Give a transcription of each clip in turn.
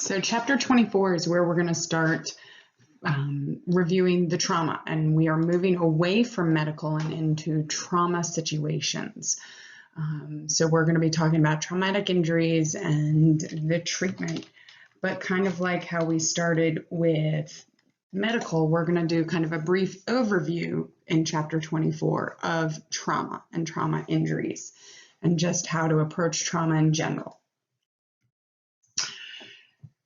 So chapter 24 is where we're going to start reviewing the trauma, and we are moving away from medical and into trauma situations. So we're going to be talking about traumatic injuries and the treatment, but kind of like how we started with medical, we're going to do kind of a brief overview in chapter 24 of trauma and trauma injuries and just how to approach trauma in general.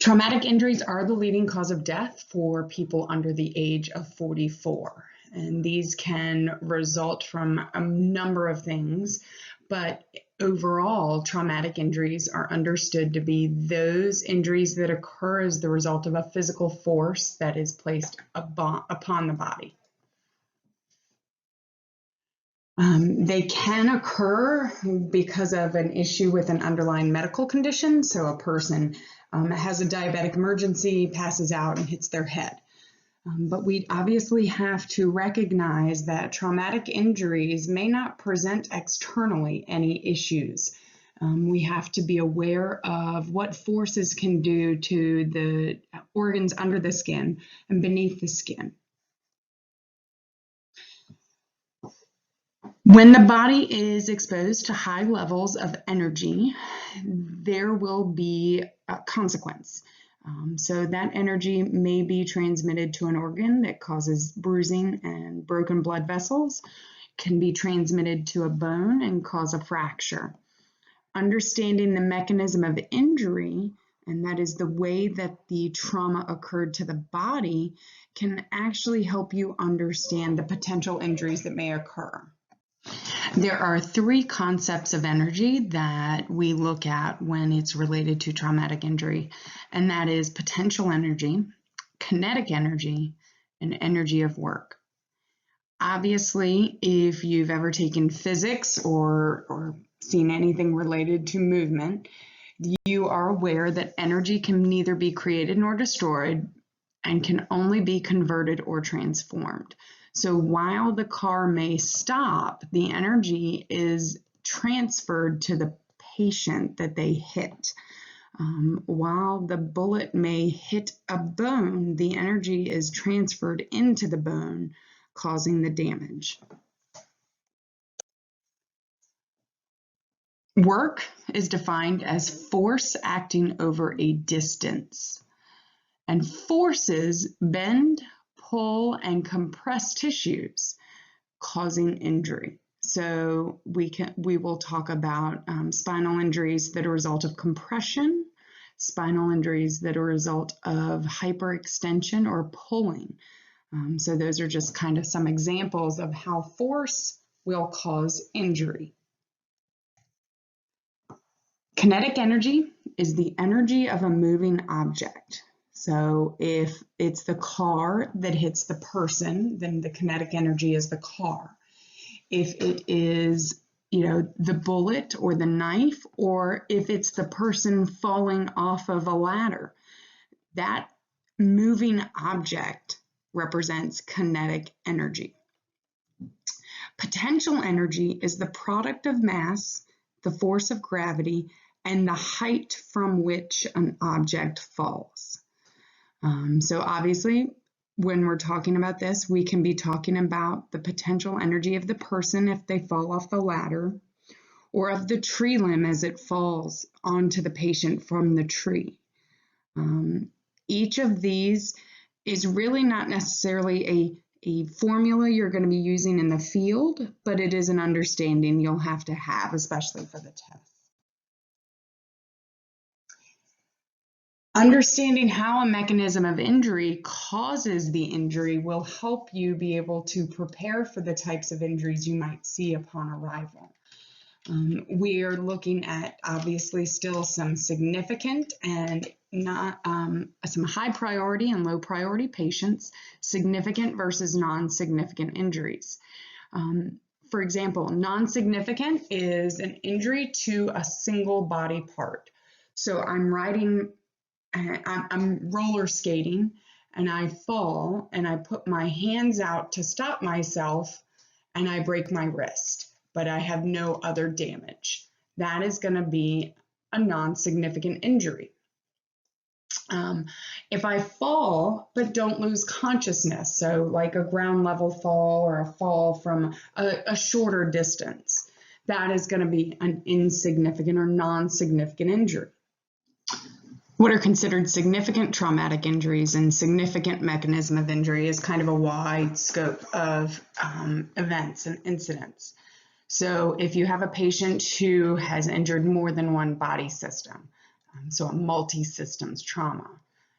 Traumatic injuries are the leading cause of death for people under the age of 44. And these can result from a number of things, but overall, traumatic injuries are understood to be those injuries that occur as the result of a physical force that is placed upon the body. They can occur because of an issue with an underlying medical condition. So a person has a diabetic emergency, passes out, and hits their head. But we obviously have to recognize that traumatic injuries may not present externally any issues. We have to be aware of what forces can do to the organs under the skin and beneath the skin. When the body is exposed to high levels of energy, there will be a consequence. So that energy may be transmitted to an organ that causes bruising and broken blood vessels, can be transmitted to a bone and cause a fracture. Understanding the mechanism of injury, and that is the way that the trauma occurred to the body, can actually help you understand the potential injuries that may occur. There are three concepts of energy that we look at when it's related to traumatic injury, and that is potential energy, kinetic energy, and energy of work. Obviously, if you've ever taken physics or seen anything related to movement, you are aware that energy can neither be created nor destroyed and can only be converted or transformed. So while the car may stop, the energy is transferred to the patient that they hit. While the bullet may hit a bone, the energy is transferred into the bone, causing the damage. Work is defined as force acting over a distance. And forces bend, pull, and compress tissues, causing injury. So we will talk about spinal injuries that are a result of compression, spinal injuries that are a result of hyperextension or pulling. So those are just kind of some examples of how force will cause injury. Kinetic energy is the energy of a moving object. So if it's the car that hits the person, then the kinetic energy is the car. If it is, the bullet or the knife, or if it's the person falling off of a ladder, that moving object represents kinetic energy. Potential energy is the product of mass, the force of gravity, and the height from which an object falls. So obviously, when we're talking about this, we can be talking about the potential energy of the person if they fall off the ladder, or of the tree limb as it falls onto the patient from the tree. Each of these is really not necessarily a formula you're going to be using in the field, but it is an understanding you'll have to have, especially for the test. Understanding how a mechanism of injury causes the injury will help you be able to prepare for the types of injuries you might see upon arrival. We are looking at obviously still some significant and not some high priority and low priority patients, significant versus non-significant injuries. For example, non-significant is an injury to a single body part. So I'm roller skating and I fall and I put my hands out to stop myself and I break my wrist, but I have no other damage. That is going to be a non-significant injury. If I fall but don't lose consciousness, so like a ground level fall or a fall from a shorter distance, that is going to be an insignificant or non-significant injury. What are considered significant traumatic injuries and significant mechanism of injury is kind of a wide scope of events and incidents. So if you have a patient who has injured more than one body system, so a multi-systems trauma,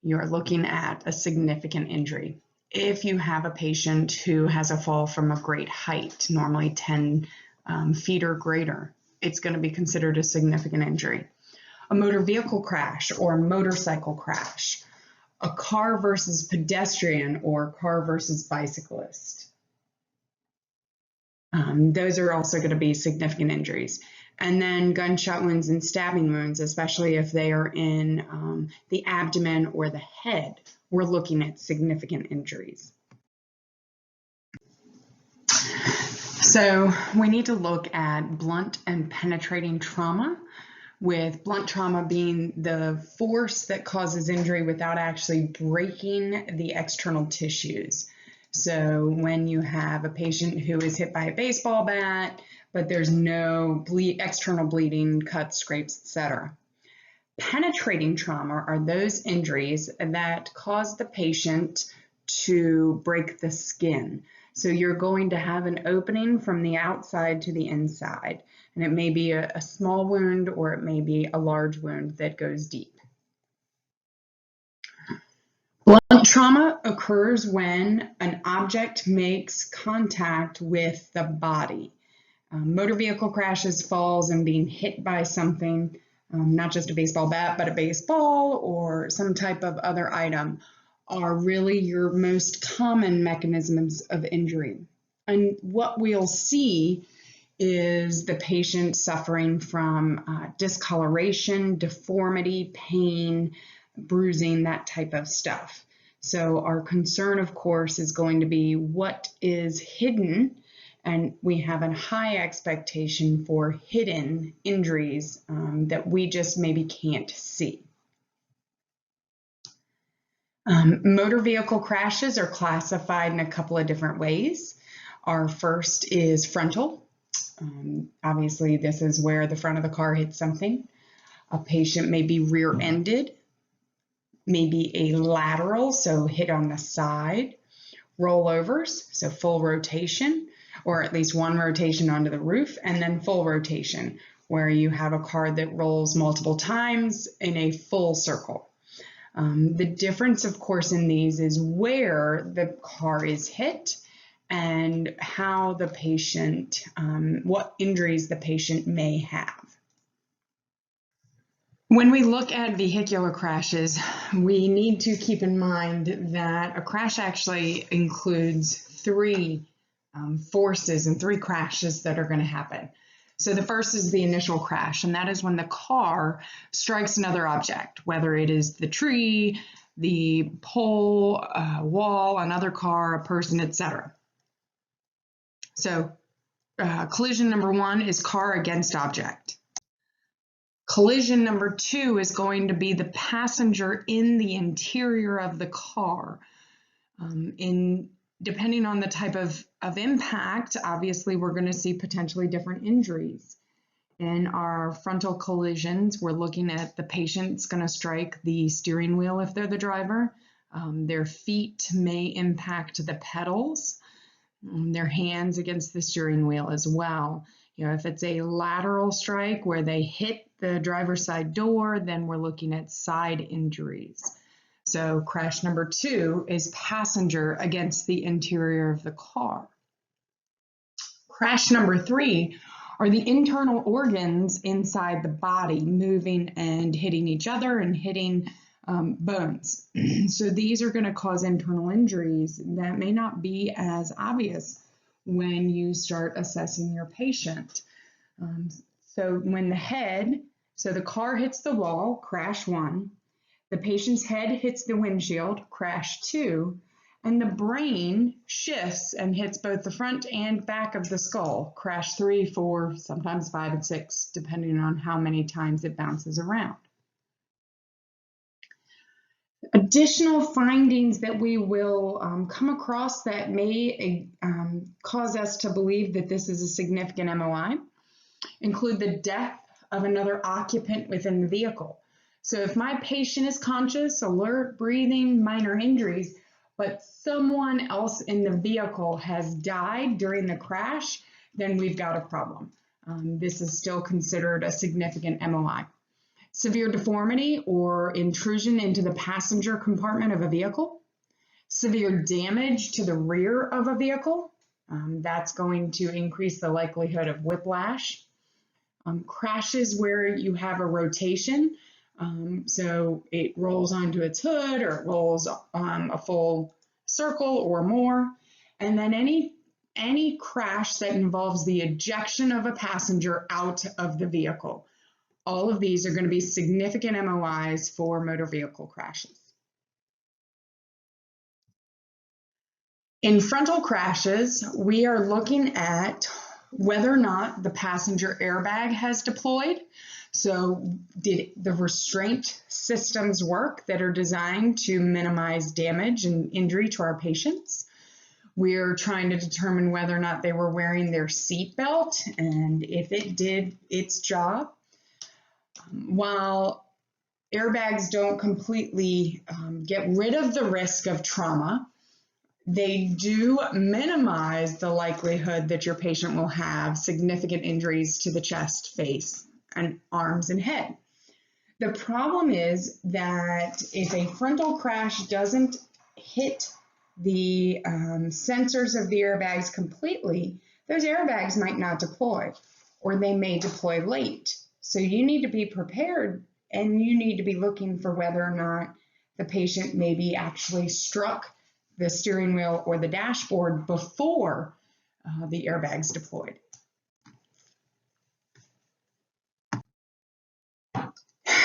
you're looking at a significant injury. If you have a patient who has a fall from a great height, normally 10 feet or greater, it's going to be considered a significant injury. A motor vehicle crash or motorcycle crash, a car versus pedestrian or car versus bicyclist. Those are also going to be significant injuries. And then gunshot wounds and stabbing wounds, especially if they are in the abdomen or the head, we're looking at significant injuries. So we need to look at blunt and penetrating trauma, with blunt trauma being the force that causes injury without actually breaking the external tissues. So when you have a patient who is hit by a baseball bat, but there's no external bleeding, cuts, scrapes, etc. Penetrating trauma are those injuries that cause the patient to break the skin. So you're going to have an opening from the outside to the inside, and it may be a small wound or it may be a large wound that goes deep. Blunt trauma occurs when an object makes contact with the body. Motor vehicle crashes, falls, and being hit by something, not just a baseball bat, but a baseball or some type of other item, are really your most common mechanisms of injury. And what we'll see is the patient suffering from discoloration, deformity, pain, bruising, that type of stuff. So our concern, of course, is going to be what is hidden, and we have a high expectation for hidden injuries that we just maybe can't see. Motor vehicle crashes are classified in a couple of different ways. Our first is frontal. Obviously, this is where the front of the car hits something. A patient may be rear-ended, maybe a lateral, so hit on the side. Rollovers, so full rotation, or at least one rotation onto the roof, and then full rotation, where you have a car that rolls multiple times in a full circle. The difference, of course, in these is where the car is hit and how the patient, what injuries the patient may have. When we look at vehicular crashes, we need to keep in mind that a crash actually includes three forces and three crashes that are going to happen. So the first is the initial crash, and that is when the car strikes another object, whether it is the tree, the pole, wall, another car, a person, etc. So collision number one is car against object. Collision number two is going to be the passenger in the interior of the car. Depending on the type of impact, obviously we're going to see potentially different injuries. In our frontal collisions, we're looking at the patient's going to strike the steering wheel if they're the driver. Their feet may impact the pedals, their hands against the steering wheel as well. You know, if it's a lateral strike where they hit the driver's side door, then we're looking at side injuries. So crash number two is passenger against the interior of the car. Crash number three are the internal organs inside the body moving and hitting each other and hitting bones. So these are going to cause internal injuries that may not be as obvious when you start assessing your patient. So when the car hits the wall, crash one, the patient's head hits the windshield, crash two, and the brain shifts and hits both the front and back of the skull, crash 3, 4, sometimes 5 and 6, depending on how many times it bounces around. Additional findings that we will come across that may cause us to believe that this is a significant MOI include the death of another occupant within the vehicle. So if my patient is conscious, alert, breathing, minor injuries, but someone else in the vehicle has died during the crash, then we've got a problem. This is still considered a significant MOI. Severe deformity or intrusion into the passenger compartment of a vehicle, severe damage to the rear of a vehicle, that's going to increase the likelihood of whiplash. Crashes where you have a rotation, so it rolls onto its hood or it rolls a full circle or more, and then any crash that involves the ejection of a passenger out of the vehicle. All of these are going to be significant MOIs for motor vehicle crashes. In frontal crashes, we are looking at whether or not the passenger airbag has deployed. So did the restraint systems work that are designed to minimize damage and injury to our patients? We're trying to determine whether or not they were wearing their seat belt and if it did its job. While airbags don't completely get rid of the risk of trauma, they do minimize the likelihood that your patient will have significant injuries to the chest, face, and arms and head. The problem is that if a frontal crash doesn't hit the sensors of the airbags completely, those airbags might not deploy, or they may deploy late. So you need to be prepared, and you need to be looking for whether or not the patient maybe actually struck the steering wheel or the dashboard before the airbags deployed.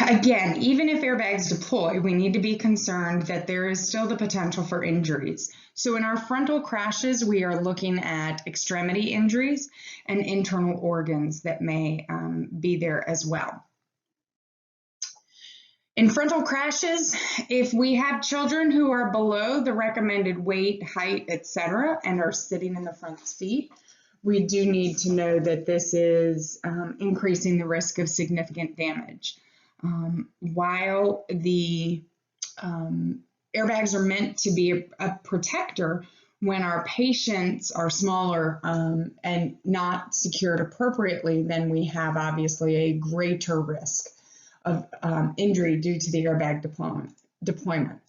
Again, even if airbags deploy, we need to be concerned that there is still the potential for injuries. So in our frontal crashes, we are looking at extremity injuries and internal organs that may be there as well. In frontal crashes, if we have children who are below the recommended weight, height, etc., and are sitting in the front seat, we do need to know that this is increasing the risk of significant damage. While the airbags are meant to be a protector, when our patients are smaller and not secured appropriately, then we have obviously a greater risk of injury due to the airbag deployment.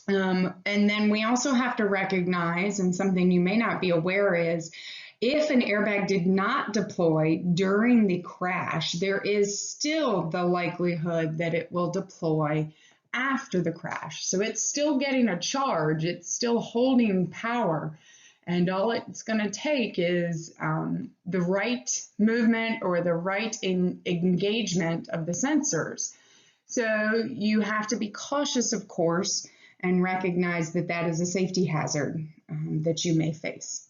And then we also have to recognize, and something you may not be aware is, if an airbag did not deploy during the crash, there is still the likelihood that it will deploy after the crash. So it's still getting a charge, it's still holding power, and all it's going to take is the right movement or the right engagement of the sensors. So you have to be cautious, of course, and recognize that that is a safety hazard that you may face.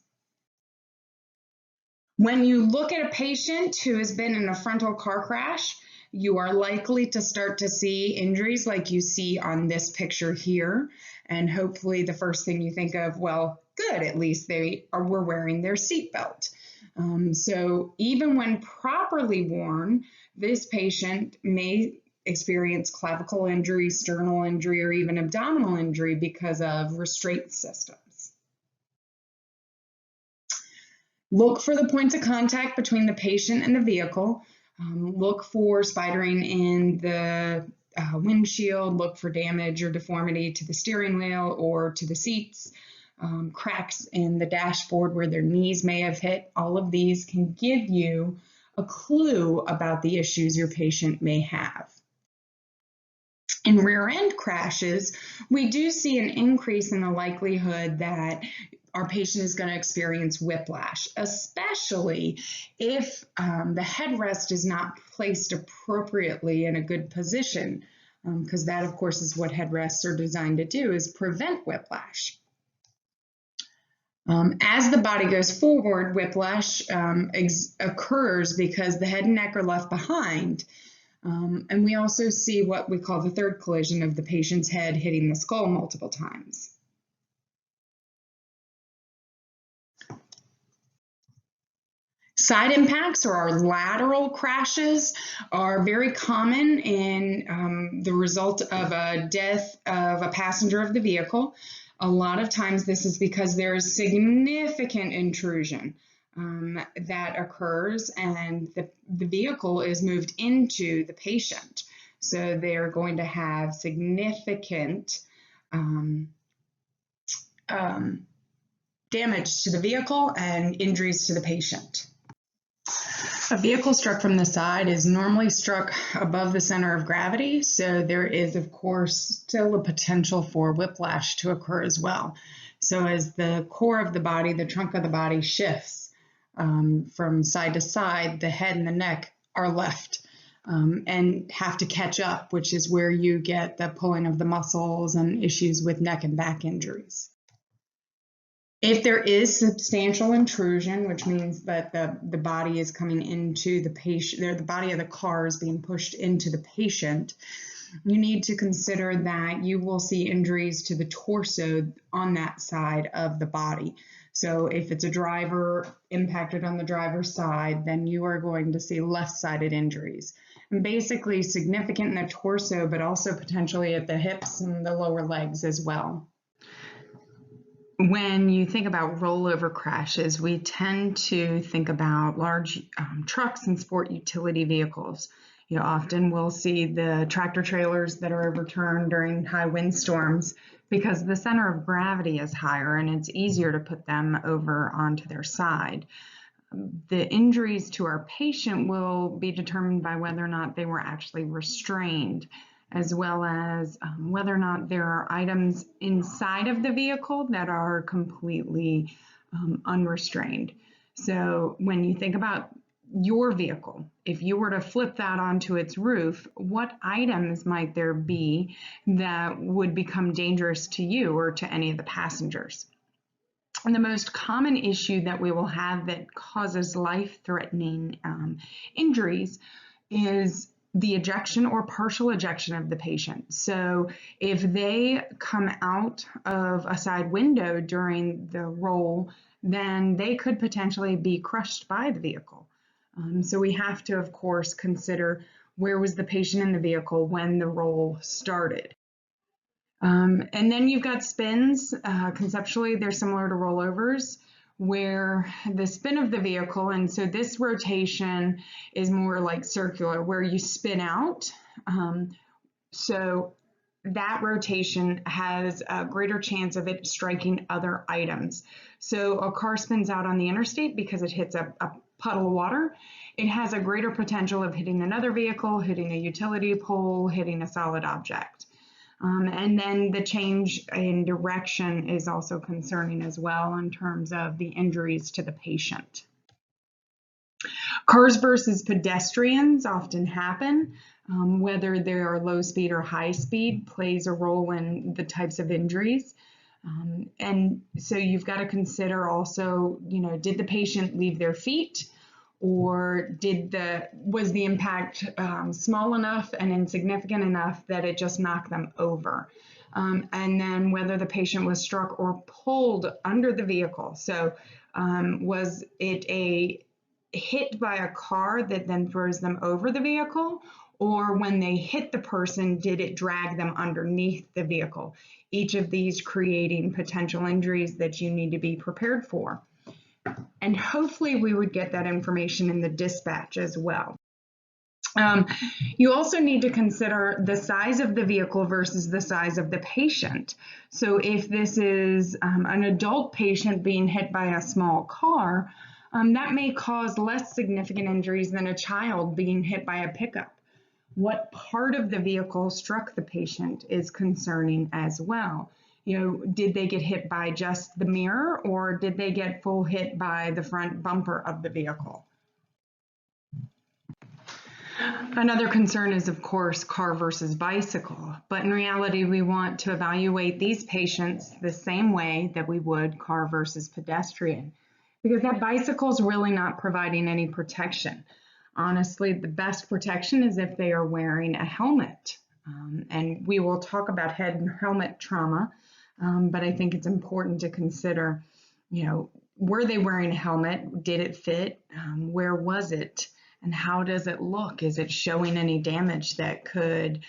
When you look at a patient who has been in a frontal car crash, you are likely to start to see injuries like you see on this picture here. And hopefully the first thing you think of, well, good, at least they were wearing their seatbelt. So even when properly worn, this patient may experience clavicle injury, sternal injury, or even abdominal injury because of restraint systems. Look for the points of contact between the patient and the vehicle. Look for spidering in the windshield. Look for damage or deformity to the steering wheel or to the seats. Cracks in the dashboard where their knees may have hit. All of these can give you a clue about the issues your patient may have. In rear end crashes, we do see an increase in the likelihood that our patient is going to experience whiplash, especially if the headrest is not placed appropriately in a good position, because that, of course, is what headrests are designed to do, is prevent whiplash. As the body goes forward, whiplash occurs because the head and neck are left behind. And we also see what we call the third collision of the patient's head hitting the skull multiple times. Side impacts, or our lateral crashes, are very common in the result of a death of a passenger of the vehicle. A lot of times this is because there is significant intrusion that occurs, and the vehicle is moved into the patient. So they're going to have significant damage to the vehicle and injuries to the patient. A vehicle struck from the side is normally struck above the center of gravity, so there is, of course, still a potential for whiplash to occur as well. So as the core of the body, the trunk of the body shifts from side to side, the head and the neck are left and have to catch up, which is where you get the pulling of the muscles and issues with neck and back injuries. If there is substantial intrusion, which means that the body is coming into the patient, the body of the car is being pushed into the patient, you need to consider that you will see injuries to the torso on that side of the body. So if it's a driver impacted on the driver's side, then you are going to see left-sided injuries. And basically significant in the torso, but also potentially at the hips and the lower legs as well. When you think about rollover crashes, we tend to think about large trucks and sport utility vehicles. You often we'll see the tractor trailers that are overturned during high windstorms because the center of gravity is higher and it's easier to put them over onto their side. The injuries to our patient will be determined by whether or not they were actually restrained, as well as whether or not there are items inside of the vehicle that are completely unrestrained. So when you think about your vehicle, if you were to flip that onto its roof, what items might there be that would become dangerous to you or to any of the passengers? And the most common issue that we will have that causes life-threatening injuries is the ejection or partial ejection of the patient. So if they come out of a side window during the roll, then they could potentially be crushed by the vehicle. So we have to, of course, consider where was the patient in the vehicle when the roll started. And then you've got spins. Conceptually, they're similar to rollovers, where the spin of the vehicle, and so this rotation is more like circular, where you spin out. So that rotation has a greater chance of it striking other items. So a car spins out on the interstate because it hits a puddle of water. It has a greater potential of hitting another vehicle, hitting a utility pole, hitting a solid object. And then the change in direction is also concerning as well in terms of the injuries to the patient. Cars versus pedestrians often happen. Whether they are low speed or high speed plays a role in the types of injuries. And so you've got to consider also, did the patient leave their feet? Or was the impact small enough and insignificant enough that it just knocked them over? And then whether the patient was struck or pulled under the vehicle. So was it a hit by a car that then throws them over the vehicle? Or when they hit the person, did it drag them underneath the vehicle? Each of these creating potential injuries that you need to be prepared for. And hopefully we would get that information in the dispatch as well. You also need to consider the size of the vehicle versus the size of the patient. So if this is an adult patient being hit by a small car, that may cause less significant injuries than a child being hit by a pickup. What part of the vehicle struck the patient is concerning as well. Did they get hit by just the mirror, or did they get full hit by the front bumper of the vehicle? Another concern is, of course, car versus bicycle. But in reality, we want to evaluate these patients the same way that we would car versus pedestrian, because that bicycle is really not providing any protection. Honestly, the best protection is if they are wearing a helmet. And we will talk about head and helmet trauma, but I think it's important to consider, were they wearing a helmet? Did it fit? Where was it? And how does it look? Is it showing any damage that could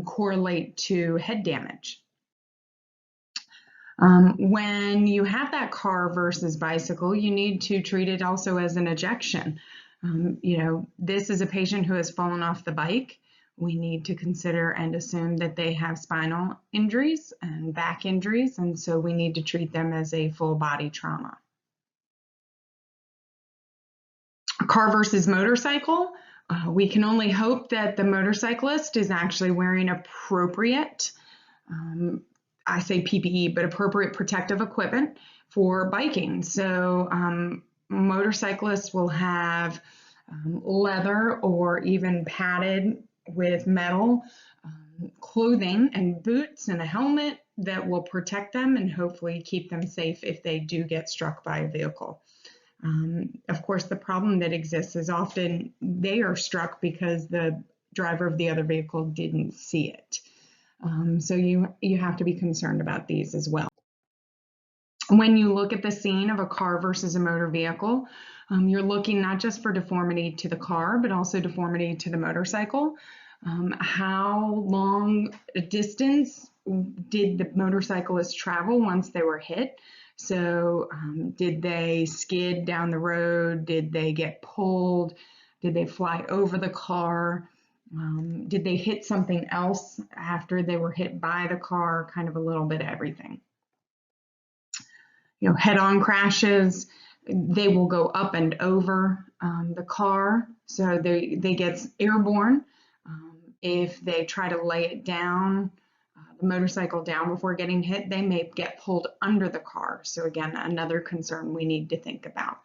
correlate to head damage? When you have that car versus bicycle, you need to treat it also as an ejection. This is a patient who has fallen off the bike. We need to consider and assume that they have spinal injuries and back injuries, and so we need to treat them as a full body trauma. Car versus motorcycle, we can only hope that the motorcyclist is actually wearing appropriate, I say PPE, but appropriate protective equipment for biking. So motorcyclists will have leather or even padded with metal clothing and boots and a helmet that will protect them and hopefully keep them safe if they do get struck by a vehicle. Of course, the problem that exists is often they are struck because the driver of the other vehicle didn't see it. So you have to be concerned about these as well. When you look at the scene of a car versus a motor vehicle, you're looking not just for deformity to the car, but also deformity to the motorcycle. How long a distance did the motorcyclist travel once they were hit? So did they skid down the road? Did they get pulled? Did they fly over the car? Did they hit something else after they were hit by the car? Kind of a little bit of everything. Head-on crashes, they will go up and over the car, so they get airborne. If they try to lay it down, the motorcycle down before getting hit, they may get pulled under the car. So again, another concern we need to think about.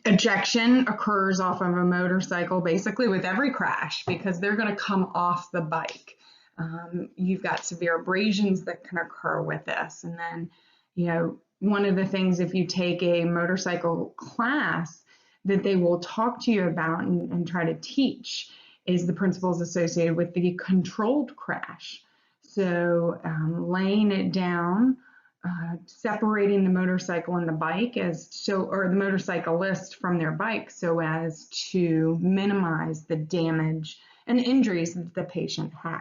Ejection occurs off of a motorcycle basically with every crash because they're going to come off the bike. You've got severe abrasions that can occur with this. And then, one of the things, if you take a motorcycle class that they will talk to you about and try to teach, is the principles associated with the controlled crash. So laying it down, separating the motorcycle and the bike or the motorcyclist from their bike so as to minimize the damage and injuries that the patient has.